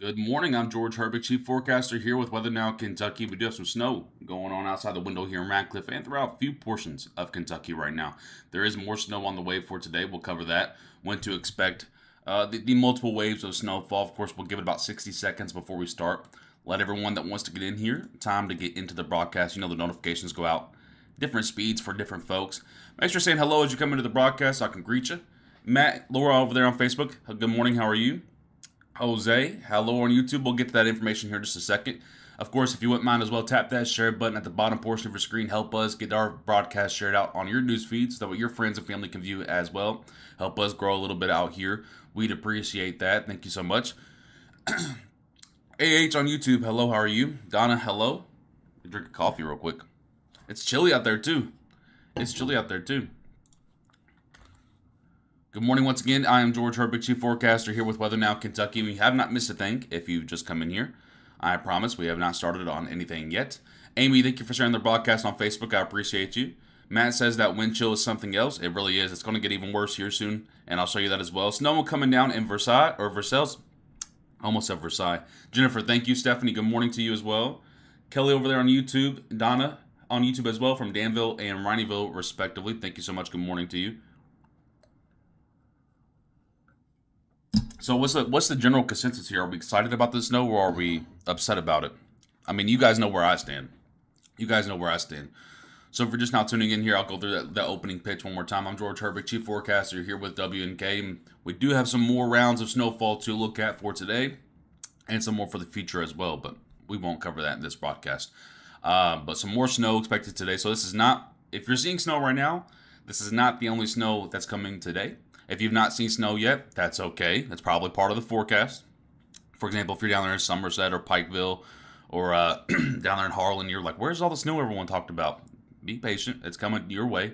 Good morning. I'm George Herbig, Chief Forecaster here with Weather Now Kentucky. We do have some snow going on outside the window here in Radcliffe and throughout a few portions of Kentucky right now. There is more snow on the way for today. We'll cover that. When to expect the multiple waves of snowfall. Of course, we'll give it about 60 seconds before we start. Let everyone that wants to get in here time to get into the broadcast. You know the notifications go out different speeds for different folks. Make sure saying hello as you come into the broadcast so I can greet you. Matt, Laura over there on Facebook. Good morning. How are you? Jose, hello on YouTube. We'll get to that information here in just a second. Of course, if you wouldn't mind as well, tap that share button at the bottom portion of your screen. Help us get our broadcast shared out on your news feed so that your friends and family can view it as well. Help us grow a little bit out here. We'd appreciate that. Thank you so much. AH on YouTube, hello, how are you? Donna, hello. Drink a coffee real quick. It's chilly out there too. Good morning once again. I am George Herbig, Chief Forecaster here with Weather Now Kentucky. We have not missed a thing if you've just come in here. I promise we have not started on anything yet. Amy, thank you for sharing the broadcast on Facebook. I appreciate you. Matt says that wind chill is something else. It really is. It's going to get even worse here soon, and I'll show you that as well. Snow coming down in Versailles, or Versailles. Almost said Versailles. Jennifer, thank you. Stephanie, good morning to you as well. Kelly over there on YouTube. Donna on YouTube as well from Danville and Rhineyville, respectively. Thank you so much. Good morning to you. So what's the general consensus here? Are we excited about the snow or are we upset about it? I mean, you guys know where I stand. So if you're just now tuning in here, I'll go through that opening pitch one more time. I'm George Herbig, Chief Forecaster here with WNK. We do have some more rounds of snowfall to look at for today and some more for the future as well, but we won't cover that in this broadcast. But some more snow expected today. So this is not, if you're seeing snow right now, this is not the only snow that's coming today. If you've not seen snow yet, that's okay. That's probably part of the forecast. For example, if you're down there in Somerset or Pikeville or down there in Harlan, you're like, where's all the snow everyone talked about? Be patient. It's coming your way.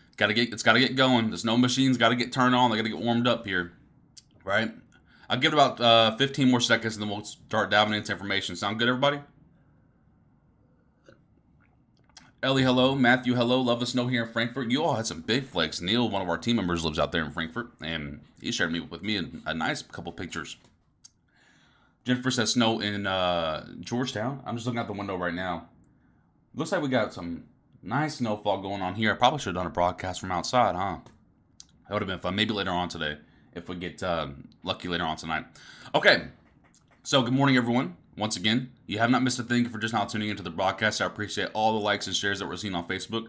It's got to get going. The snow machine's got to get turned on. They got to get warmed up here, right? I'll give it about 15 more seconds, and then we'll start diving into information. Sound good, everybody? Ellie, hello. Matthew, hello. Love the snow here in Frankfurt. You all had some big flakes. Neil, one of our team members, lives out there in Frankfurt, and he shared with me a nice couple pictures. Jennifer says snow in Georgetown. I'm just looking out the window right now. Looks like we got some nice snowfall going on here. I probably should have done a broadcast from outside, huh? That would have been fun. Maybe later on today, if we get lucky later on tonight. Okay, so good morning, everyone. Once again, you have not missed a thing if you're just now tuning into the broadcast. I appreciate all the likes and shares that we're seeing on Facebook.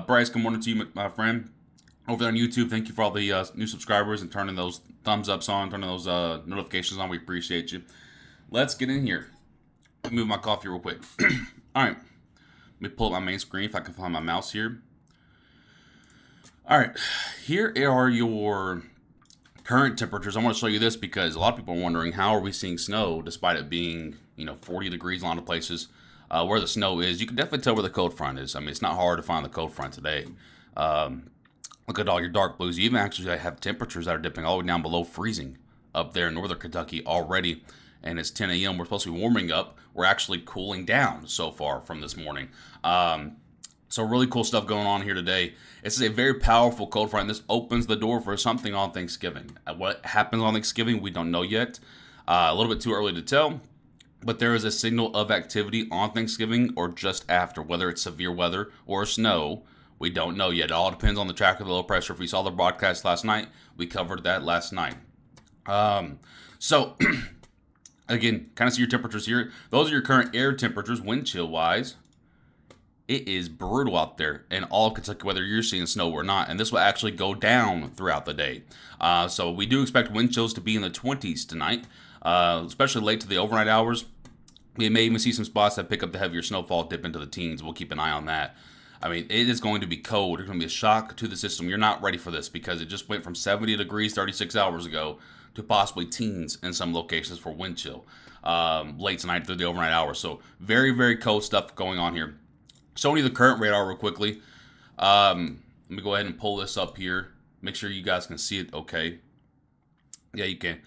Bryce, good morning to you, my friend. Over there on YouTube, thank you for all the new subscribers and turning those thumbs ups on, turning those notifications on. We appreciate you. Let's get in here. Let me move my coffee real quick. All right. Let me pull up my main screen if I can find my mouse here. All right. Here are your current temperatures. I want to show you this because a lot of people are wondering how are we seeing snow despite it being 40 degrees in a lot of places where the snow is. You can definitely tell where the cold front is. I mean, it's not hard to find the cold front today. Look at all your dark blues. You even actually have temperatures that are dipping all the way down below freezing up there in northern Kentucky already. And it's 10 a.m. We're supposed to be warming up. We're actually cooling down so far from this morning. So really cool stuff going on here today. This is a very powerful cold front. This opens the door for something on Thanksgiving. What happens on Thanksgiving, we don't know yet. A little bit too early to tell. But there is a signal of activity on Thanksgiving or just after, whether it's severe weather or snow. We don't know yet. It all depends on the track of the low pressure. If we saw the broadcast last night, we covered that last night. So, again, kind of see your temperatures here. Those are your current air temperatures, wind chill-wise. It is brutal out there in all of Kentucky, whether you're seeing snow or not. And this will actually go down throughout the day. So we do expect wind chills to be in the 20s tonight, especially late to the overnight hours. We may even see some spots that pick up the heavier snowfall dip into the teens. We'll keep an eye on that. I mean, it is going to be cold. It's going to be a shock to the system. You're not ready for this because it just went from 70 degrees 36 hours ago to possibly teens in some locations for wind chill late tonight through the overnight hours. So very, very cold stuff going on here. Showing you the current radar real quickly. Let me go ahead and pull this up here. Make sure you guys can see it okay. Yeah, you can.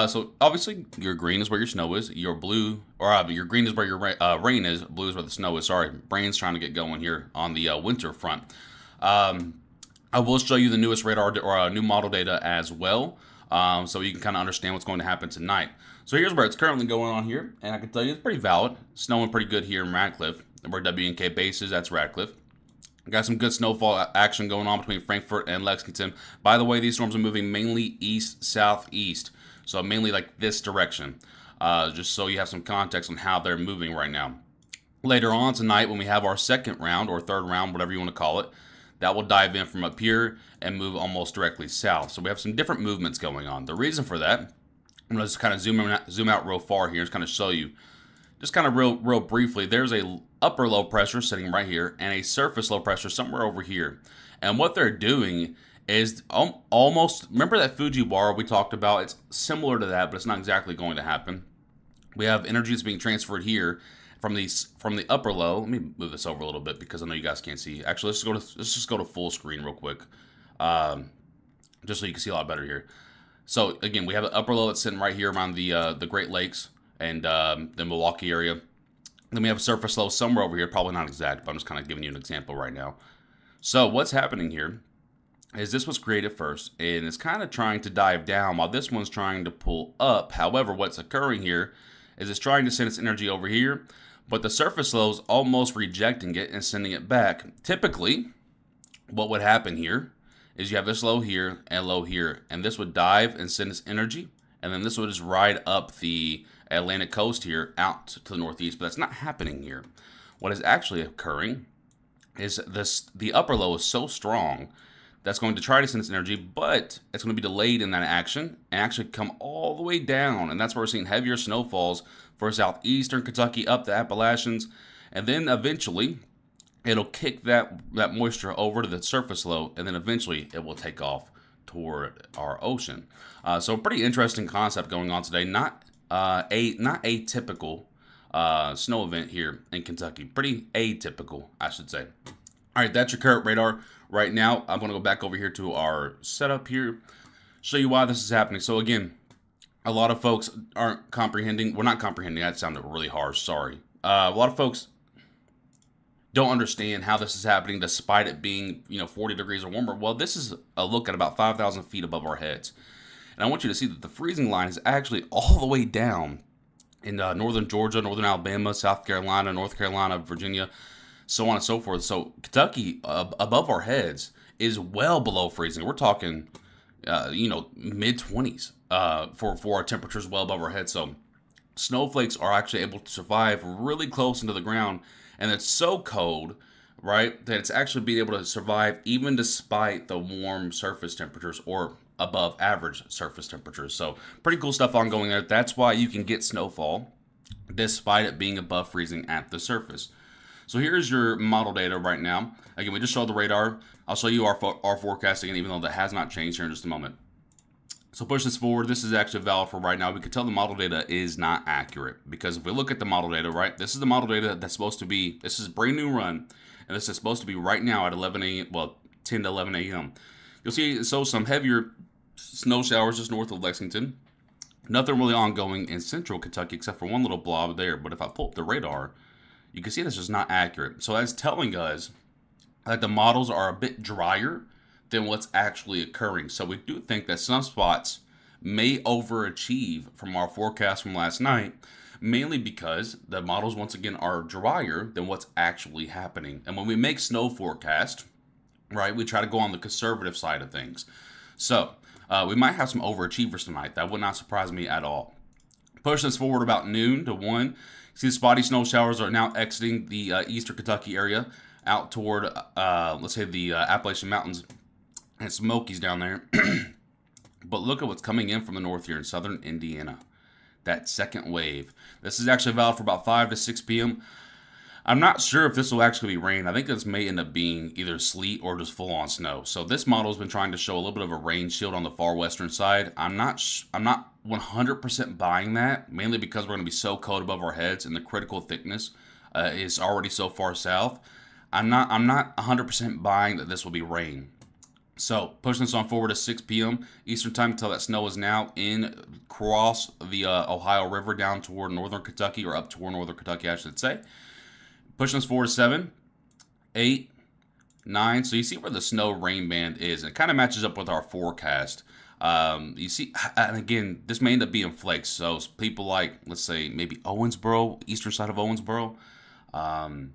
So obviously your green is where your snow is. Your blue, or your green is where your rain is. Blue is where the snow is. Sorry, brain's trying to get going here on the winter front. I will show you the newest radar or new model data as well. so you can kind of understand what's going to happen tonight. So here's where it's currently going on here, and I can tell you it's pretty valid. Snowing pretty good here in Radcliffe. Where WNK base is, that's Radcliffe. Got some good snowfall action going on between Frankfort and Lexington. By the way, these storms are moving mainly east-southeast, so mainly like this direction. Just so you have some context on how they're moving right now. Later on tonight, when we have our second round or third round, whatever you want to call it, that will dive in from up here and move almost directly south. So we have some different movements going on. The reason for that, I'm going to just kind of zoom out real far here and kind of show you. Just kind of real briefly, there's a upper low pressure sitting right here and a surface low pressure somewhere over here. And what they're doing is almost, remember that Fujiwara we talked about? It's similar to that, but it's not exactly going to happen. We have energy that's being transferred here from the upper low. Let me move this over a little bit because I know you guys can't see. Actually, let's just go to full screen real quick, just so you can see a lot better here. So again, we have an upper low that's sitting right here around the Great Lakes and the Milwaukee area. Then we have a surface low somewhere over here, probably not exact, but I'm just kind of giving you an example right now. So what's happening here is this was created first, and it's kind of trying to dive down while this one's trying to pull up. However, what's occurring here is it's trying to send its energy over here, but the surface low is almost rejecting it and sending it back. Typically, what would happen here is you have this low here and low here, and this would dive and send its energy, and then this would just ride up the Atlantic coast here out to the northeast, but that's not happening here. What is actually occurring is the upper low is so strong that's going to try to send its energy, but it's going to be delayed in that action and actually come all the way down, and that's where we're seeing heavier snowfalls for southeastern Kentucky up the Appalachians, and then eventually it'll kick that moisture over to the surface low, and then eventually it will take off toward our ocean. So a pretty interesting concept going on today. Not atypical snow event here in Kentucky. Pretty atypical, I should say. All right, that's your current radar right now. I'm going to go back over here to our setup here, show you why this is happening. So again, a lot of folks aren't comprehending. We're not comprehending. That sounded really harsh. Sorry. A lot of folks don't understand how this is happening despite it being 40 degrees or warmer. Well, this is a look at about 5,000 feet above our heads. And I want you to see that the freezing line is actually all the way down in northern Georgia, northern Alabama, South Carolina, North Carolina, Virginia, so on and so forth. So Kentucky, above our heads, is well below freezing. We're talking, mid-20s for our temperatures well above our heads. So snowflakes are actually able to survive really close into the ground, and it's so cold, right, that it's actually being able to survive even despite the warm surface temperatures or above average surface temperatures. So pretty cool stuff ongoing there. That's why you can get snowfall despite it being above freezing at the surface. So here's your model data right now. Again, we just showed the radar. I'll show you our forecast again, even though that has not changed here in just a moment. So push this forward. This is actually valid for right now. We can tell the model data is not accurate because if we look at the model data, right, this is the model data that's supposed to be, this is a brand new run, and this is supposed to be right now at 11 a.m., well, 10 to 11 a.m. You'll see, so some heavier snow showers just north of Lexington. Nothing really ongoing in central Kentucky except for one little blob there. But if I pull up the radar, you can see this is not accurate. So that's telling us that the models are a bit drier than what's actually occurring. So we do think that some spots may overachieve from our forecast from last night, mainly because the models once again are drier than what's actually happening. And when we make snow forecast, right, we try to go on the conservative side of things. So we might have some overachievers tonight. That would not surprise me at all. Push this forward about noon to 1. See the spotty snow showers are now exiting the eastern Kentucky area out toward, let's say, the Appalachian Mountains and Smokies down there. But look at what's coming in from the north here in southern Indiana. That second wave. This is actually valid for about 5 to 6 p.m. I'm not sure if this will actually be rain. I think this may end up being either sleet or just full-on snow. So this model has been trying to show a little bit of a rain shield on the far western side. I'm not 100% buying that, mainly because we're going to be so cold above our heads and the critical thickness is already so far south. I'm not 100% buying that this will be rain. So pushing this on forward to 6 p.m. Eastern time until that snow is now in across the Ohio River down toward northern Kentucky, or up toward northern Kentucky, I should say. Pushing us forward to 7, 8, 9. So you see where the snow rain band is. It kind of matches up with our forecast. You see, and again, this may end up being flakes. So people like, let's say, maybe Owensboro, eastern side of Owensboro, and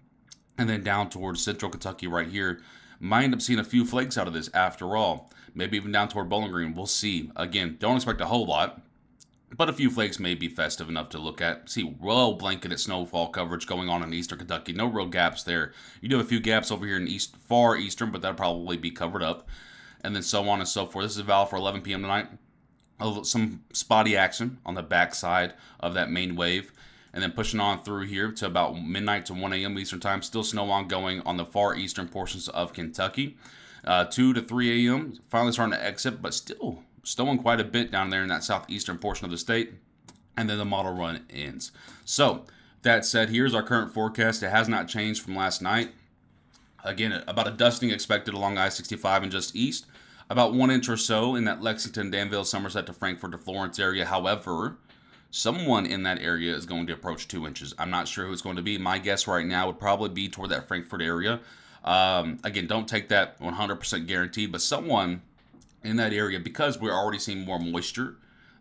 then down towards central Kentucky right here, might end up seeing a few flakes out of this after all. Maybe even down toward Bowling Green. We'll see. Again, don't expect a whole lot, but a few flakes may be festive enough to look at. See, well blanketed snowfall coverage going on in eastern Kentucky. No real gaps there. You do have a few gaps over here in far eastern, but that'll probably be covered up. And then so on and so forth. This is valid for 11 p.m. tonight. Some spotty action on the backside of that main wave. And then pushing on through here to about midnight to 1 a.m. Eastern time. Still snow ongoing on the far eastern portions of Kentucky. 2 to 3 a.m. Finally starting to exit, but still snowing quite a bit down there in that southeastern portion of the state. And then the model run ends. So, that said, here's our current forecast. It has not changed from last night. Again, about a dusting expected along I-65 and just east. About 1 inch or so in that Lexington, Danville, Somerset to Frankfort to Florence area. However, someone in that area is going to approach 2 inches. I'm not sure who it's going to be. My guess right now would probably be toward that Frankfort area. Again, don't take that 100% guaranteed, but someone in that area, because we're already seeing more moisture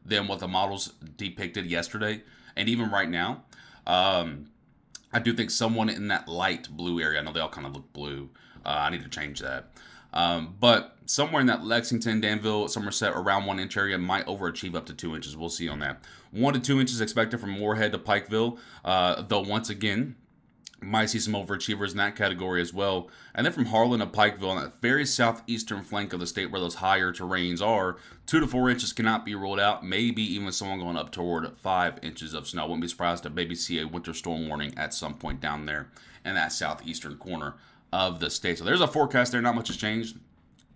than what the models depicted yesterday, and even right now, I do think someone in that light blue area, I know they all kind of look blue, I need to change that, but somewhere in that Lexington, Danville, Somerset, around 1 inch area might overachieve up to 2 inches. We'll see on that. 1 to 2 inches expected from Moorhead to Pikeville, though once again, might see some overachievers in that category as well. And then from Harlan to Pikeville, on that very southeastern flank of the state where those higher terrains are, 2 to 4 inches cannot be ruled out. Maybe even someone going up toward 5 inches of snow. Wouldn't be surprised to maybe see a winter storm warning at some point down there in that southeastern corner of the state. So there's a forecast there. Not much has changed.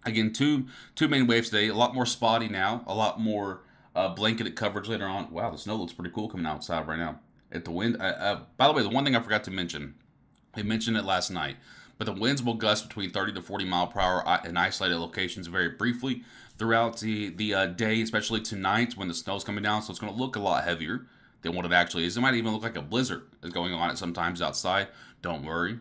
Again, two main waves today. A lot more spotty now. A lot more blanketed coverage later on. Wow, the snow looks pretty cool coming outside right now. At the wind. By the way, the one thing I forgot to mention, I mentioned it last night, but the winds will gust between 30 to 40 mile per hour in isolated locations very briefly throughout the day, especially tonight when the snow's coming down. So it's going to look a lot heavier than what it actually is. It might even look like a blizzard is going on at sometimes outside. Don't worry.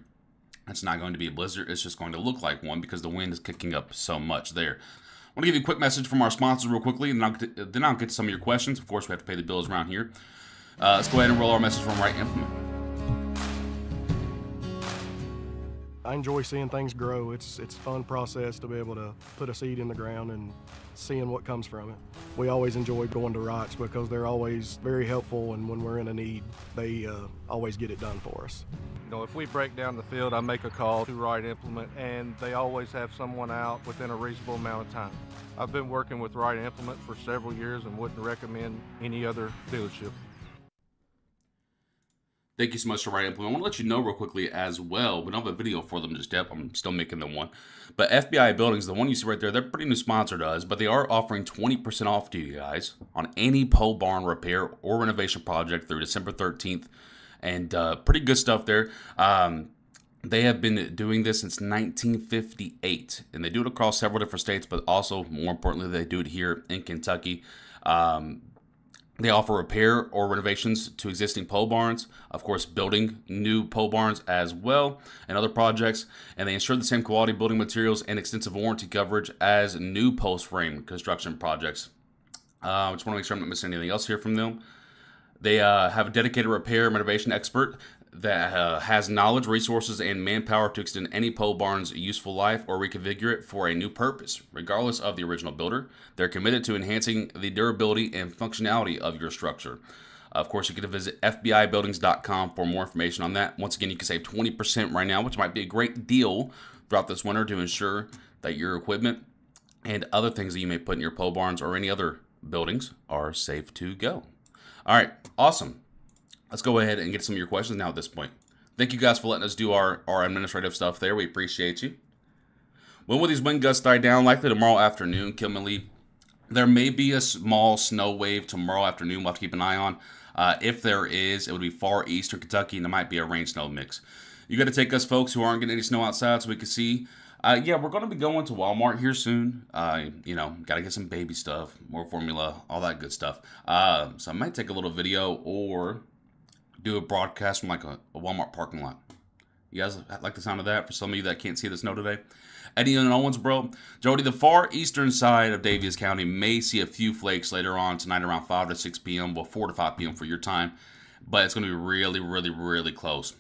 It's not going to be a blizzard. It's just going to look like one because the wind is kicking up so much there. I want to give you a quick message from our sponsors real quickly, and then I'll get to some of your questions. Of course, we have to pay the bills around here. Let's go ahead and roll our message from Right Implement. I enjoy seeing things grow. It's a fun process to be able to put a seed in the ground and seeing what comes from it. We always enjoy going to Wrights because they're always very helpful, and when we're in a need, they always get it done for us. You know, if we break down the field, I make a call to Right Implement, and they always have someone out within a reasonable amount of time. I've been working with Right Implement for several years and wouldn't recommend any other dealership. Thank you so much for Right Implement. I want to let you know real quickly as well, we don't have a video for them just yet. I'm still making them one. But FBI Buildings, the one you see right there, they're a pretty new sponsor to us, but they are offering 20% off to you guys on any pole barn repair or renovation project through December 13th. And pretty good stuff there. They have been doing this since 1958, and they do it across several different states, but also, more importantly, they do it here in Kentucky. They offer repair or renovations to existing pole barns, of course, building new pole barns as well, and other projects, and they ensure the same quality building materials and extensive warranty coverage as new post frame construction projects. I just want to make sure I'm not missing anything else here from them. They have a dedicated repair and renovation expert that has knowledge, resources, and manpower to extend any pole barn's useful life or reconfigure it for a new purpose, regardless of the original builder. They're committed to enhancing the durability and functionality of your structure. Of course, you can visit FBIbuildings.com for more information on that. Once again, you can save 20% right now, which might be a great deal throughout this winter to ensure that your equipment and other things that you may put in your pole barns or any other buildings are safe to go. All right, awesome. Let's go ahead and get some of your questions now at this point. Thank you guys for letting us do our administrative stuff there. We appreciate you. When will these wind gusts die down? Likely tomorrow afternoon, Kimberly. There may be a small snow wave tomorrow afternoon. We'll have to keep an eye on. If there is, it would be far eastern Kentucky, and it might be a rain-snow mix. You got to take us folks who aren't getting any snow outside so we can see. Yeah, we're going to be going to Walmart here soon. You know, got to get some baby stuff, more formula, all that good stuff. So I might take a little video or do a broadcast from like a Walmart parking lot. You guys like the sound of that? For some of you that can't see the snow today. Eddie and Owens, bro. Jody, the far eastern side of Daviess County may see a few flakes later on tonight around 5 to 6 p.m. Well, 4 to 5 p.m. for your time. But it's going to be really, really, really close.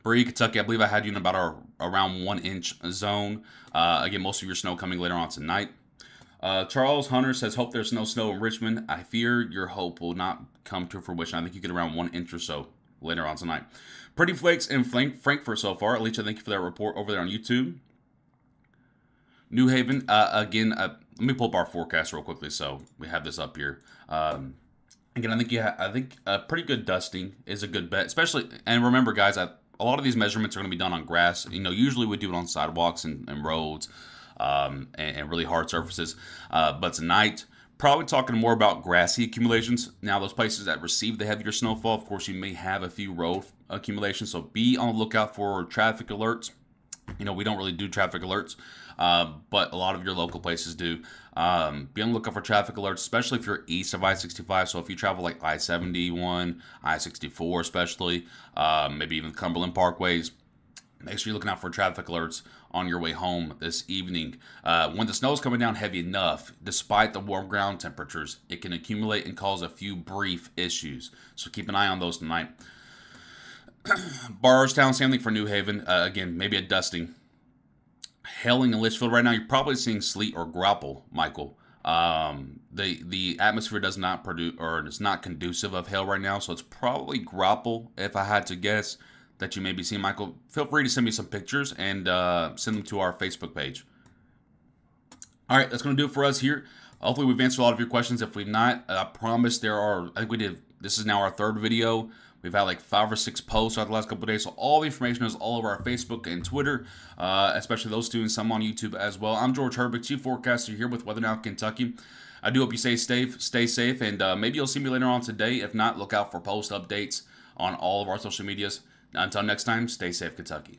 Bree, Kentucky, I believe I had you in about around 1 inch zone. Again, most of your snow coming later on tonight. Charles Hunter says, hope there's no snow in Richmond. I fear your hope will not come to fruition. I think you get around 1 inch or so later on tonight. Pretty flakes in Frankfurt so far. Alicia, thank you for that report over there on YouTube. New Haven, again, let me pull up our forecast real quickly so we have this up here. Again, I think a pretty good dusting is a good bet, especially, and remember, guys, a lot of these measurements are going to be done on grass. You know, usually we do it on sidewalks and roads and really hard surfaces. But tonight, probably talking more about grassy accumulations. Now, those places that receive the heavier snowfall, of course, you may have a few road accumulations, so be on the lookout for traffic alerts. You know, we don't really do traffic alerts, but a lot of your local places do. Be on the lookout for traffic alerts, especially if you're east of I-65. So if you travel like I-71, I-64 especially, maybe even Cumberland Parkways, make sure you're looking out for traffic alerts on your way home this evening. When the snow is coming down heavy enough, despite the warm ground temperatures, it can accumulate and cause a few brief issues. So keep an eye on those tonight. Barstown, same thing for New Haven. Again, maybe a dusting. Hailing in Litchfield right now, you're probably seeing sleet or grapple, Michael. The atmosphere does not produce, or it's not conducive of hail right now, so it's probably grapple if I had to guess that you may be seeing, Michael. Feel free to send me some pictures and send them to our Facebook page. All right, that's going to do it for us here. Hopefully we've answered a lot of your questions. If we've not, I promise I think we did, this is now our 3rd video. We've had like 5 or 6 posts throughout the last couple of days, so all the information is all over our Facebook and Twitter, especially those two, and some on YouTube as well. I'm George Herbig, Chief Forecaster here with Weather Now Kentucky. I do hope you stay safe, and maybe you'll see me later on today. If not, look out for post updates on all of our social medias. Until next time, stay safe, Kentucky.